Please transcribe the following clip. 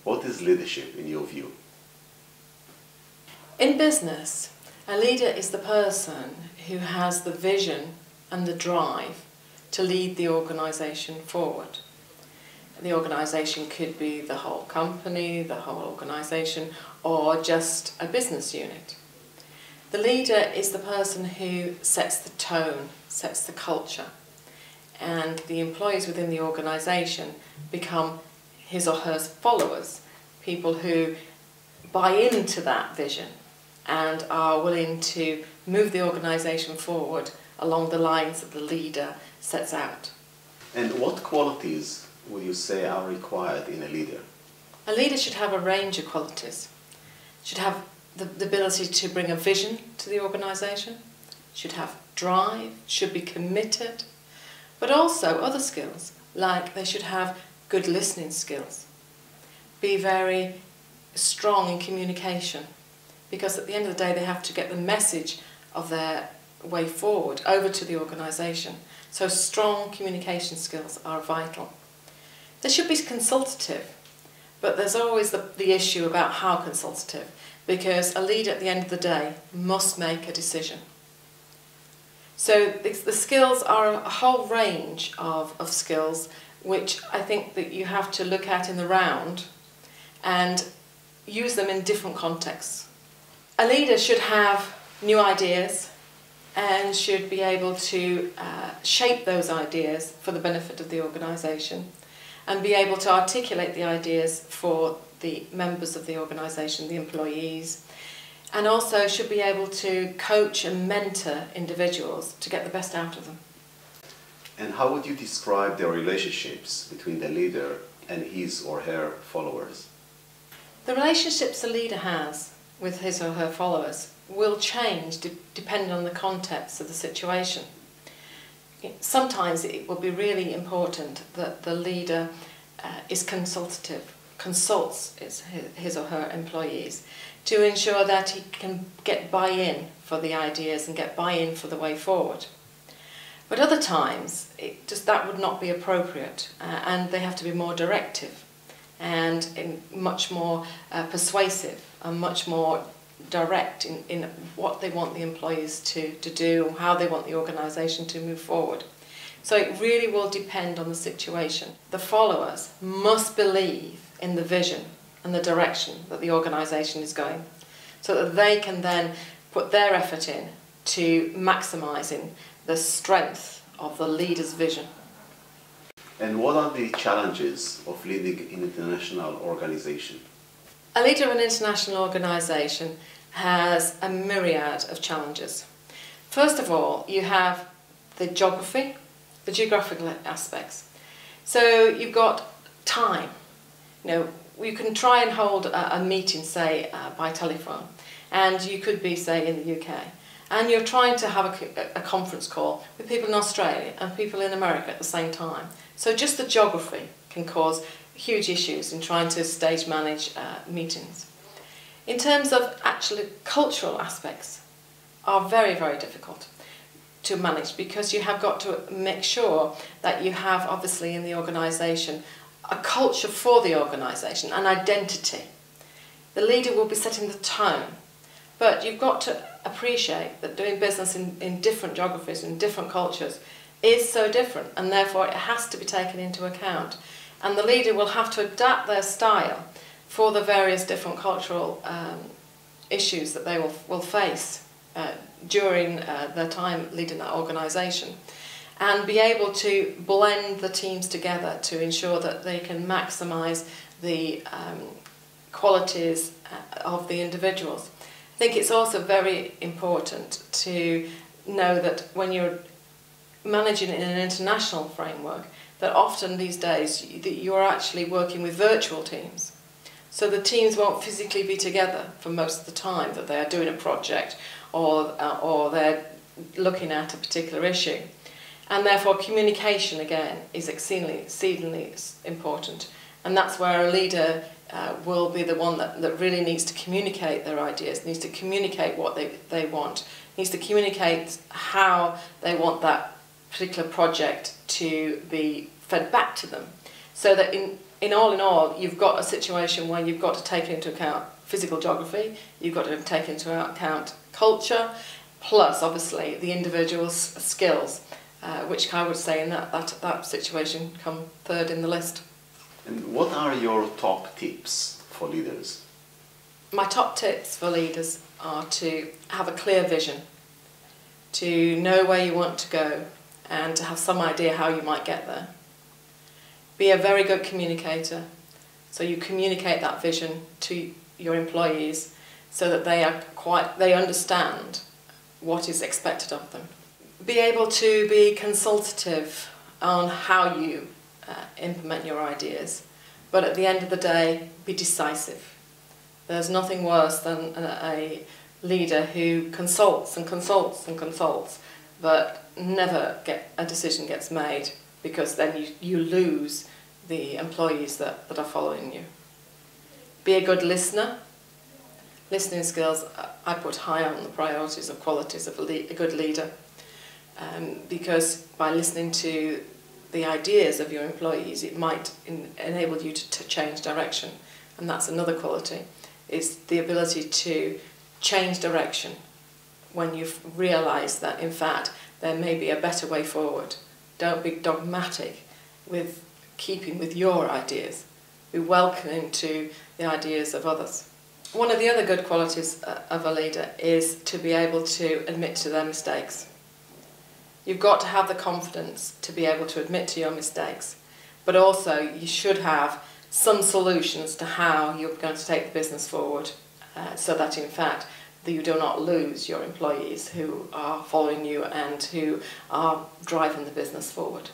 What is leadership in your view? In business, a leader is the person who has the vision and the drive to lead the organisation forward. The organisation could be the whole company, the whole organisation, or just a business unit. The leader is the person who sets the tone, sets the culture, and the employees within the organisation become his or her followers, people who buy into that vision and are willing to move the organisation forward along the lines that the leader sets out. And what qualities would you say are required in a leader? A leader should have a range of qualities. Should have the ability to bring a vision to the organisation, should have drive, should be committed, but also other skills, like they should have good listening skills, be very strong in communication, because at the end of the day they have to get the message of their way forward over to the organisation. So strong communication skills are vital. They should be consultative, but there's always the issue about how consultative, because a leader at the end of the day must make a decision. So the skills are a whole range of skills which I think that you have to look at in the round and use them in different contexts. A leader should have new ideas and should be able to shape those ideas for the benefit of the organisation and be able to articulate the ideas for the members of the organisation, the employees, and also should be able to coach and mentor individuals to get the best out of them. And how would you describe the relationships between the leader and his or her followers? The relationships a leader has with his or her followers will change depending on the context of the situation. Sometimes it will be really important that the leader is consultative, consults his or her employees to ensure that he can get buy-in for the ideas and get buy-in for the way forward. But other times, that would not be appropriate, and they have to be more directive and much more persuasive and much more direct in what they want the employees to do and how they want the organisation to move forward. So it really will depend on the situation. The followers must believe in the vision and the direction that the organisation is going, so that they can then put their effort in to maximising the strength of the leader's vision. And what are the challenges of leading an international organisation? A leader of an international organisation has a myriad of challenges. First of all, you have the geography, the geographical aspects. So you've got time. You can try and hold a meeting, say, by telephone, and you could be, say, in the UK, and you're trying to have a conference call with people in Australia and people in America at the same time. So just the geography can cause huge issues in trying to stage manage meetings. In terms of actually cultural aspects are very, very difficult to manage, because you have got to make sure that you have, obviously, in the organisation a culture for the organisation, an identity. The leader will be setting the tone, but you've got to appreciate that doing business in different geographies and different cultures is so different, and therefore it has to be taken into account. And the leader will have to adapt their style for the various different cultural issues that they will face during their time leading that organisation, and be able to blend the teams together to ensure that they can maximise the qualities of the individuals. I think it's also very important to know that when you're managing in an international framework, that often these days you're actually working with virtual teams. So the teams won't physically be together for most of the time that they are doing a project or they're looking at a particular issue. And therefore communication, again, is exceedingly important. And that's where a leader will be the one that really needs to communicate their ideas, needs to communicate what they want, needs to communicate how they want that particular project to be fed back to them, so that in all, you've got a situation where you've got to take into account physical geography, you've got to take into account culture, plus obviously the individual's skills, which I would say in that situation come third in the list. And what are your top tips for leaders? My top tips for leaders are to have a clear vision, to know where you want to go and to have some idea how you might get there. Be a very good communicator, so you communicate that vision to your employees so that they understand what is expected of them. Be able to be consultative on how you implement your ideas, but at the end of the day, be decisive. There's nothing worse than a leader who consults and consults and consults, but never a decision gets made, because then you lose the employees that are following you. Be a good listener. Listening skills I put high on the priorities of qualities of a good leader, because by listening to the ideas of your employees, it might enable you to change direction, and that's another quality, is the ability to change direction when you've realised that in fact there may be a better way forward. Don't be dogmatic with keeping with your ideas. Be welcoming to the ideas of others. One of the other good qualities of a leader is to be able to admit to their mistakes. You've got to have the confidence to be able to admit to your mistakes, but also you should have some solutions to how you're going to take the business forward, so that in fact that you do not lose your employees who are following you and who are driving the business forward.